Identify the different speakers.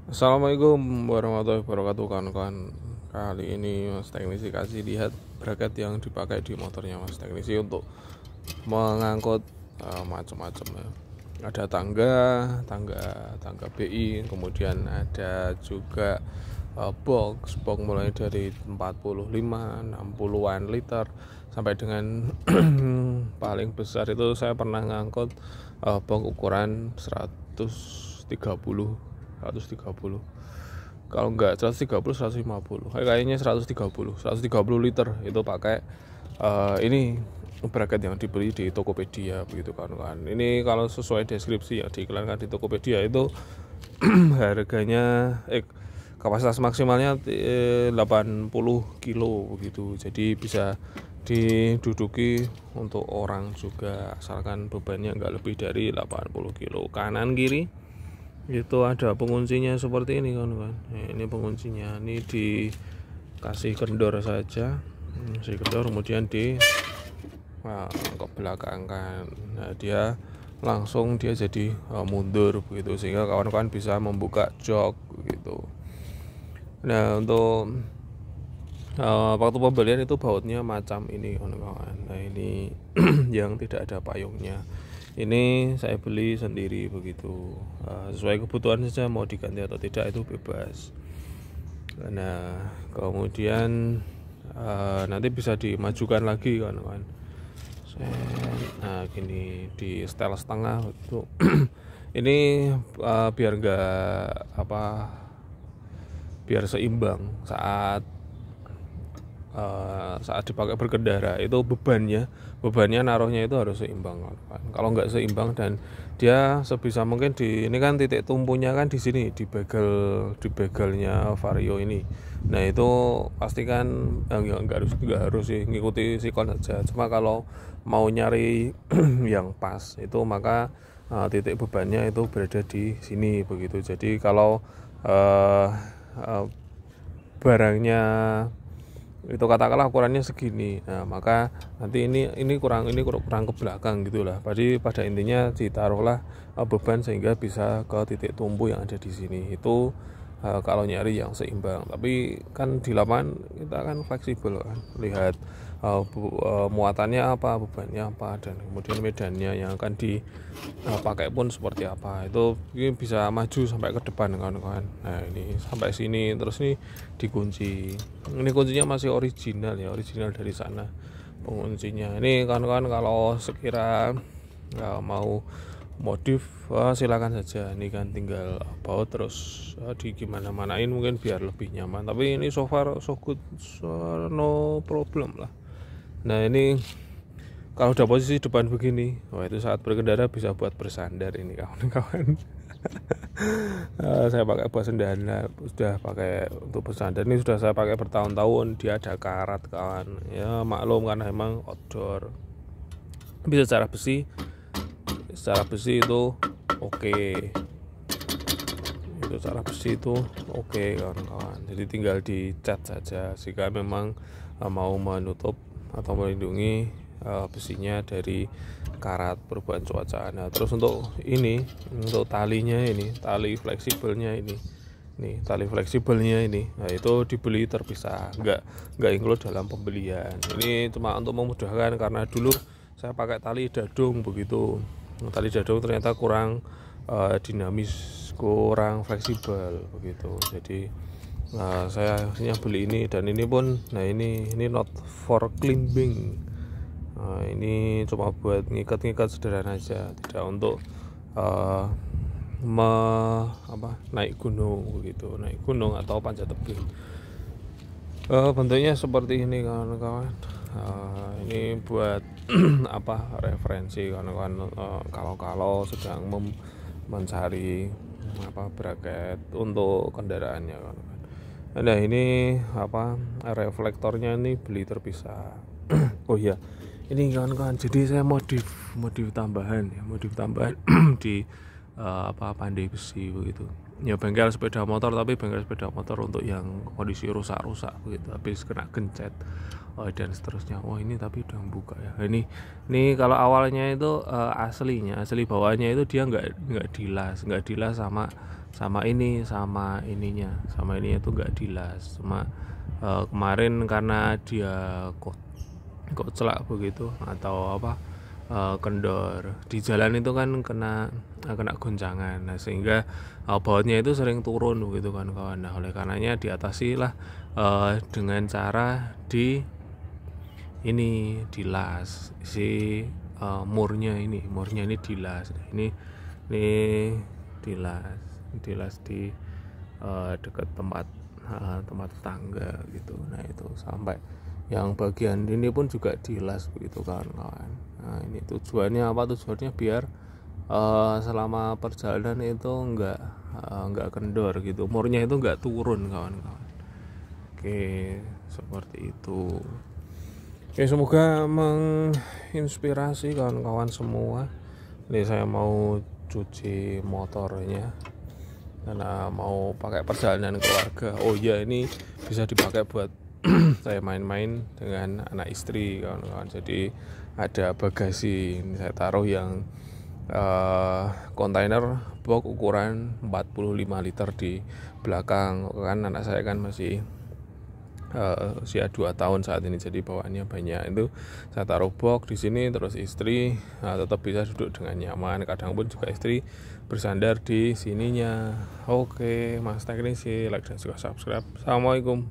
Speaker 1: Assalamualaikum warahmatullahi wabarakatuh kawan-kawan. Kali ini Mas Teknisi kasih lihat bracket yang dipakai di motornya Mas Teknisi untuk mengangkut macam-macam ya. Ada tangga BI, kemudian ada juga box mulai dari 45 60-an liter sampai dengan paling besar itu saya pernah ngangkut box ukuran 130, kalau enggak 130 150, kayaknya 130 liter itu pakai ini bracket yang dibeli di Tokopedia begitu kan. Ini kalau sesuai deskripsi yang diiklankan di Tokopedia itu harganya kapasitas maksimalnya 80 kilo begitu, jadi bisa diduduki untuk orang juga asalkan bebannya enggak lebih dari 80 kilo. Kanan kiri itu ada penguncinya seperti ini kan. Ini penguncinya, ini dikasih kendor saja, kasih kendor kemudian di ke belakang kan. Nah, dia jadi mundur begitu sehingga kawan-kawan bisa membuka jok begitu. Nah, untuk waktu pembelian itu bautnya macam ini kawan-kawan. Nah, ini yang tidak ada payungnya. Ini saya beli sendiri begitu, sesuai kebutuhan saja, mau diganti atau tidak itu bebas. Nah, kemudian nanti bisa dimajukan lagi kan. Nah, gini di setel setengah itu ini biar enggak biar seimbang saat dipakai berkendara, itu bebannya naruhnya itu harus seimbang kan. Kalau nggak seimbang dan dia sebisa mungkin ini kan titik tumpunya kan di sini di begelnya vario ini. Nah, itu pastikan nggak harus sih ngikuti sikon saja. Cuma kalau mau nyari yang pas itu maka titik bebannya itu berada di sini begitu. Jadi kalau barangnya itu katakanlah ukurannya segini, nah maka nanti ini kurang ke belakang gitulah. Jadi pada intinya ditaruhlah beban sehingga bisa ke titik tumpu yang ada di sini. Itu kalau nyari yang seimbang. Tapi kan di lapangan kita kan fleksibel kan, lihat muatannya apa, bebannya apa, dan kemudian medannya yang akan dipakai pun seperti apa. Itu bisa maju sampai ke depan kawan-kawan. Nah, ini sampai sini, terus ini dikunci. Ini kuncinya masih original ya, original dari sana penguncinya. Ini kawan-kawan kalau sekira mau modif silakan saja. Ini kan tinggal baut terus di gimana-manain mungkin biar lebih nyaman. Tapi ini so far so good, so no problem lah. Nah, ini kalau udah posisi depan begini, wah itu saat berkendara bisa buat bersandar ini kawan-kawan. Saya pakai buat sendana, sudah pakai untuk bersandar ini sudah saya pakai bertahun-tahun. Dia ada karat kawan, ya maklum karena emang outdoor. Bisa secara besi itu oke. Itu secara besi itu oke kawan-kawan. Jadi tinggal dicat saja jika memang mau menutup atau melindungi besinya dari karat perubahan cuaca. Nah, terus untuk talinya ini, tali fleksibelnya ini, tali fleksibelnya ini, nah itu dibeli terpisah, nggak include dalam pembelian. Ini cuma untuk memudahkan karena dulu saya pakai tali dadung begitu. Tali dadung ternyata kurang dinamis, kurang fleksibel begitu. Jadi saya akhirnya beli ini, dan ini pun ini not for climbing. Ini cuma buat ngikat sederhana aja, tidak untuk naik gunung begitu, naik gunung atau panjat tebing. Bentuknya seperti ini kawan-kawan. Ini buat referensi kawan-kawan kalau sedang mencari bracket untuk kendaraannya kawan-kawan. Nah, ini reflektornya ini beli terpisah. Oh iya, ini kawan-kawan, jadi saya modif tambahan di pandai besi begitu. ya bengkel sepeda motor, tapi bengkel sepeda motor untuk yang kondisi rusak-rusak begitu, habis kena gencet dan seterusnya. Ini tapi udah buka ya. Ini kalau awalnya itu asli bawahnya itu dia nggak dilas sama ininya itu nggak dilas. Cuma kemarin karena dia kok celak begitu atau apa, kendor di jalan itu kan kena goncangan, nah sehingga bautnya itu sering turun begitu kan kawan. Nah oleh karenanya diatasi lah dengan cara dilas murnya ini dilas. Ini dilas di dekat tempat tangga gitu. Nah itu sampai yang bagian ini pun juga dilas begitu kawan-kawan. Nah ini tujuannya apa? Tujuannya biar selama perjalanan itu enggak kendor gitu, murnya itu enggak turun kawan-kawan. Oke, seperti itu. Oke, semoga menginspirasi kawan-kawan semua. Ini saya mau cuci motornya karena mau pakai perjalanan keluarga. Oh iya, ini bisa dipakai buat saya main-main dengan anak istri kawan-kawan. Jadi ada bagasi, ini saya taruh yang kontainer box ukuran 45 liter di belakang. Kan anak saya kan masih usia 2 tahun saat ini, jadi bawaannya banyak. Itu saya taruh box di sini, terus istri tetap bisa duduk dengan nyaman. Kadang pun juga istri bersandar di sininya. Oke, Mas teknisi, like dan juga subscribe. Assalamualaikum.